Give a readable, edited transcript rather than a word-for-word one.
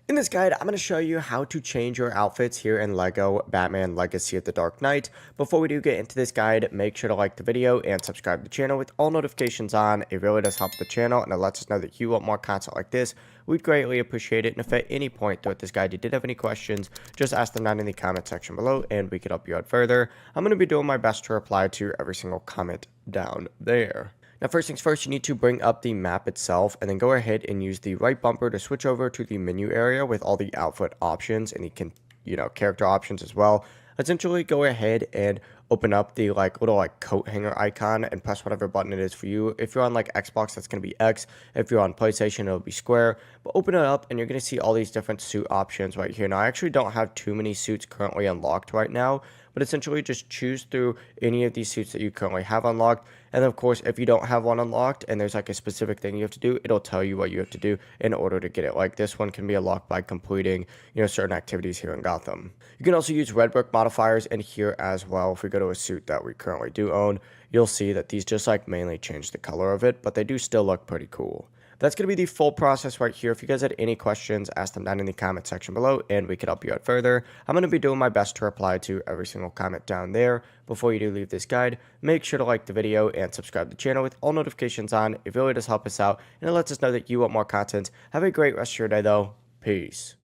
In this guide, I'm going to show you how to change your outfits here in LEGO Batman Legacy of the Dark Knight. Before we do get into this guide, make sure to like the video and subscribe to the channel with all notifications on. It really does help the channel and it lets us know that you want more content like this. We'd greatly appreciate it. And if at any point throughout this guide you did have any questions, just ask them down in the comment section below and we could help you out further. I'm going to be doing my best to reply to every single comment down there. Now, first things first, you need to bring up the map itself and then go ahead and use the right bumper to switch over to the menu area with all the outfit options and the character options as well. Essentially, go ahead and open up the little coat hanger icon and press whatever button it is for you. If you're on Xbox, that's going to be X. If you're on PlayStation, it'll be square. But open it up and you're going to see all these different suit options right here. Now, I actually don't have too many suits currently unlocked right now, but essentially just choose through any of these suits that you currently have unlocked. And of course, if you don't have one unlocked and there's a specific thing you have to do, it'll tell you what you have to do in order to get it. Like this one can be unlocked by completing, certain activities here in Gotham. You can also use red brick modifiers in here as well. If we go to a suit that we currently do own, you'll see that these just mainly change the color of it, but they do still look pretty cool. That's going to be the full process right here. If you guys had any questions, ask them down in the comment section below and we could help you out further. I'm going to be doing my best to reply to every single comment down there. Before you do leave this guide, make sure to like the video and subscribe to the channel with all notifications on. It really does help us out and it lets us know that you want more content. Have a great rest of your day though. Peace.